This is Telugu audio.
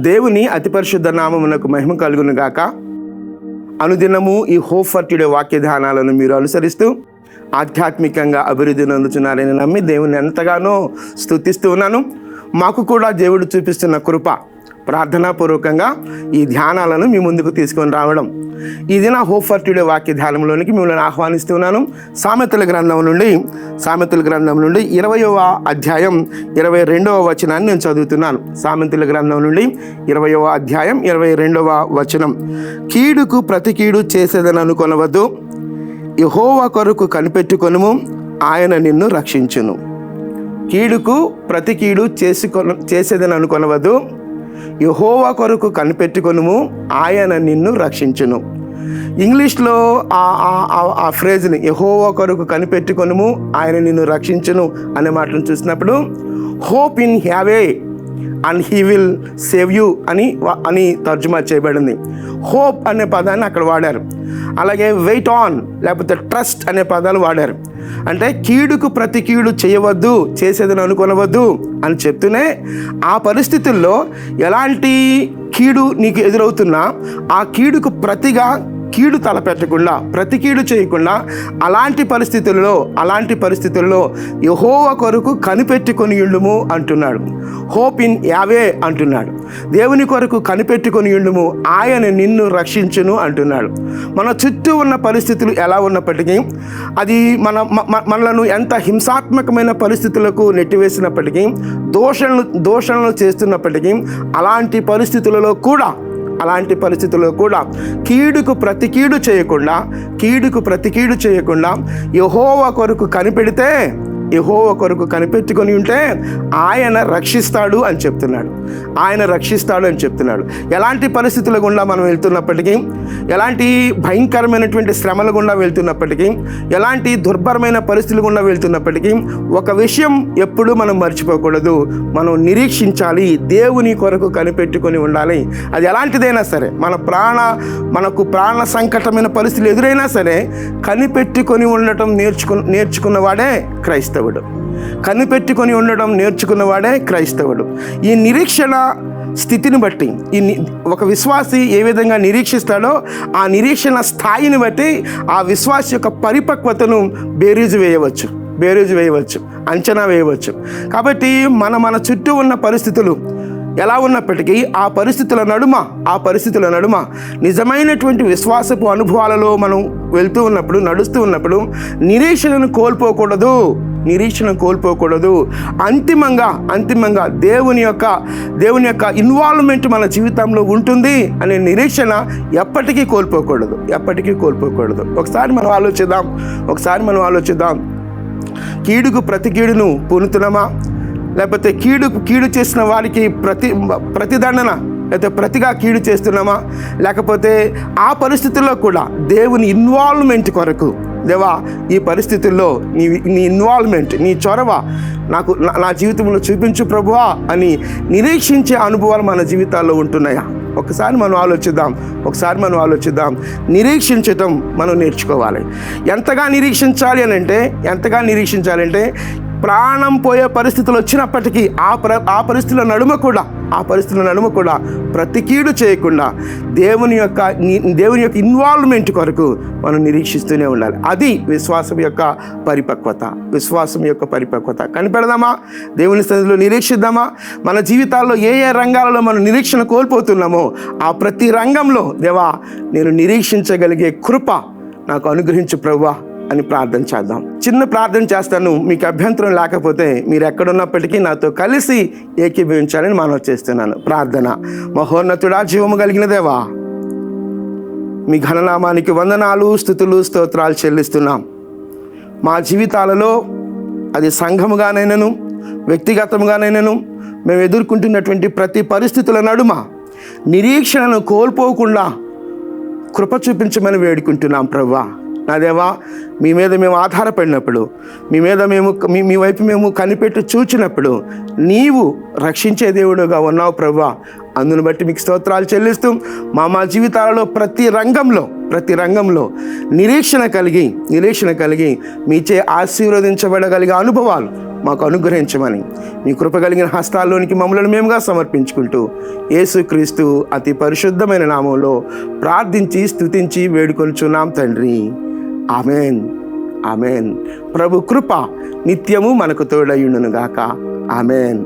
దేవుని అతి పరిశుద్ధ నామమునకు మహిమ కలుగును గాక. అనుదినము ఈ హోప్ ఫర్ టుడే వాక్య ధ్యానాలను మీరు అనుసరిస్తూ ఆధ్యాత్మికంగా అభివృద్ధి నందుతున్నారని నమ్మి దేవుని ఎంతగానో స్తుతిస్తూ ఉన్నాను. మాకు కూడా దేవుడు చూపిస్తున్న కృప, ప్రార్థనాపూర్వకంగా ఈ ధ్యానాలను మీ ముందుకు తీసుకొని రావడం. ఇది నా హోప్ ఫర్ టుడే వాక్య ధ్యానంలోనికి మిమ్మల్ని ఆహ్వానిస్తున్నాను. సామెతల గ్రంథం నుండి 20వ అధ్యాయం 22వ వచనాన్ని నేను చదువుతున్నాను. సామెతల గ్రంథం నుండి 20వ అధ్యాయం 22వ వచనం. కీడుకు ప్రతి కీడు చేసేదని అనుకొనవద్దు, యెహోవా కొరకు కనిపెట్టుకొనుము, ఆయన నిన్ను రక్షించును. కీడుకు ప్రతి కీడు చేసేదని అనుకొనవద్దు, యెహోవా కొరకు కనిపెట్టుకొనుము, ఆయన నిన్ను రక్షించును. ఇంగ్లీష్లో ఆ ఫ్రేజ్ని యెహోవా కొరకు కనిపెట్టుకొనుము, ఆయన నిన్ను రక్షించును అనే మాటను చూసినప్పుడు hope in have and he will save you అని తర్జుమా చేయబడింది. హోప్ అనే పదాన్ని అక్కడ వాడారు. అలాగే వెయిట్ ఆన్ లేకపోతే ట్రస్ట్ అనే పదాలు వాడారు. అంటే కీడుకు ప్రతి కీడు చేయవద్దు, చేసేదని అనుకొనవద్దు అని చెప్తూనే ఆ పరిస్థితుల్లో ఎలాంటి కీడు నీకు ఎదురవుతున్నా ఆ కీడుకు ప్రతిగా కీడు తలపెట్టకుండా, ప్రతి కీడు చేయకుండా అలాంటి పరిస్థితుల్లో యెహోవా కొరకు కనిపెట్టుకొని ఉండుము అంటున్నాడు. హోప్ ఇన్ యావే అంటున్నాడు. దేవుని కొరకు కనిపెట్టుకొని ఉండుము, ఆయన నిన్ను రక్షించును అంటున్నాడు. మన చుట్టూ ఉన్న పరిస్థితులు ఎలా ఉన్నప్పటికీ, అది మనలను ఎంత హింసాత్మకమైన పరిస్థితులకు నెట్టివేసినప్పటికీ, దోషణలు చేస్తున్నప్పటికీ, అలాంటి పరిస్థితులలో కూడా కీడుకు ప్రతి కీడు చేయకుండా యెహోవా కొరకు కనిపెట్టుకొని ఉంటే ఆయన రక్షిస్తాడు అని చెప్తున్నాడు. ఎలాంటి పరిస్థితుల గుండా మనం వెళ్తున్నప్పటికీ, ఎలాంటి భయంకరమైనటువంటి శ్రమల గుండా వెళ్తున్నప్పటికీ, ఎలాంటి దుర్భరమైన పరిస్థితుల గుండా వెళ్తున్నప్పటికీ ఒక విషయం ఎప్పుడూ మనం మర్చిపోకూడదు. మనం నిరీక్షించాలి, దేవుని కొరకు కనిపెట్టుకొని ఉండాలి. అది ఎలాంటిదైనా సరే, మనకు ప్రాణ సంకటమైన పరిస్థితులు ఎదురైనా సరే కనిపెట్టుకొని ఉండటం నేర్చుకున్నవాడే క్రైస్తవుడు. కనిపెట్టుకొని ఉండడం నేర్చుకున్నవాడే క్రైస్తవుడు. ఈ నిరీక్షణ స్థితిని బట్టి ఒక విశ్వాసి ఏ విధంగా నిరీక్షిస్తాడో ఆ నిరీక్షణ స్థాయిని బట్టి ఆ విశ్వాసి యొక్క పరిపక్వతను బేరీజు వేయవచ్చు, అంచనా వేయవచ్చు. కాబట్టి మన చుట్టూ ఉన్న పరిస్థితులు ఎలా ఉన్నప్పటికీ ఆ పరిస్థితుల నడుమ నిజమైనటువంటి విశ్వాసపు అనుభవాలలో మనం నడుస్తూ ఉన్నప్పుడు నిరీక్షణను కోల్పోకూడదు. అంతిమంగా దేవుని యొక్క ఇన్వాల్వ్మెంట్ మన జీవితంలో ఉంటుంది అనే నిరీక్షణ ఎప్పటికీ కోల్పోకూడదు. ఒకసారి మనం ఆలోచిద్దాం. కీడుకు ప్రతి కీడును పూనుతున్నామా, లేకపోతే కీడు చేసిన వారికి ప్రతిదండన లేకపోతే ప్రతిగా కీడు చేస్తున్నామా, లేకపోతే ఆ పరిస్థితుల్లో కూడా దేవుని ఇన్వాల్వ్మెంట్ కొరకు, దేవా ఈ పరిస్థితుల్లో నీ ఇన్వాల్వ్మెంట్, నీ చొరవ నా జీవితంలో చూపించు ప్రభువా అని నిరీక్షించే అనుభవాలు మన జీవితాల్లో ఉంటున్నాయా? ఒకసారి మనం ఆలోచిద్దాం. నిరీక్షించటం మనం నేర్చుకోవాలి. ఎంతగా నిరీక్షించాలి అంటే ప్రాణం పోయే పరిస్థితులు వచ్చినప్పటికీ ఆ పరిస్థితుల నడుమ కూడా ప్రతి కీడు చేయకుండా దేవుని యొక్క ఇన్వాల్వ్మెంట్ కొరకు మనం నిరీక్షిస్తూనే ఉండాలి. అది విశ్వాసం యొక్క పరిపక్వత. కనిపెడదామా? దేవుని సన్నిధిలో నిరీక్షిద్దామా? మన జీవితాల్లో ఏ రంగాలలో మనం నిరీక్షణ కోల్పోతున్నామో ఆ ప్రతి రంగంలో దేవా నేను నిరీక్షించగలిగే కృప నాకు అనుగ్రహించు ప్రభువా అని ప్రార్థన చేద్దాం. చిన్న ప్రార్థన చేస్తాను. మీకు అభ్యంతరం లేకపోతే మీరు ఎక్కడున్నప్పటికీ నాతో కలిసి ఏకీభవించాలని మనవి చేస్తున్నాను. ప్రార్థన. మహోన్నతుడా, జీవము కలిగిన దేవా, మీ ఘననామానికి వందనాలు, స్తుతులు, స్తోత్రాలు చెల్లిస్తున్నాం. మా జీవితాలలో అది సంఘముగానైనను వ్యక్తిగతంగానైనను మేము ఎదుర్కొంటున్నటువంటి ప్రతి పరిస్థితుల నడుమ నిరీక్షణను కోల్పోకుండా కృప చూపించమని వేడుకుంటున్నాం ప్రభువా. నా దేవా, మీ మీద మేము ఆధారపడినప్పుడు, మీ వైపు మేము కనిపెట్టి చూచినప్పుడు నీవు రక్షించే దేవుడుగా ఉన్నావు ప్రభువా. అందును బట్టి మీకు స్తోత్రాలు చెల్లిస్తూ మా జీవితాలలో ప్రతి రంగంలో నిరీక్షణ కలిగి మీచే ఆశీర్వదించబడగలిగే అనుభవాలు మాకు అనుగ్రహించమని మీ కృప కలిగిన హస్తాల్లోనికి మమ్మల్ని మేముగా సమర్పించుకుంటూ యేసుక్రీస్తు అతి పరిశుద్ధమైన నామంలో ప్రార్థించి స్తుతించి వేడుకొనుచున్నాం తండ్రి. Amen, amen. ప్రభు కృప నిత్యము మనకు తోడయుండును గాక. ఆమెన్.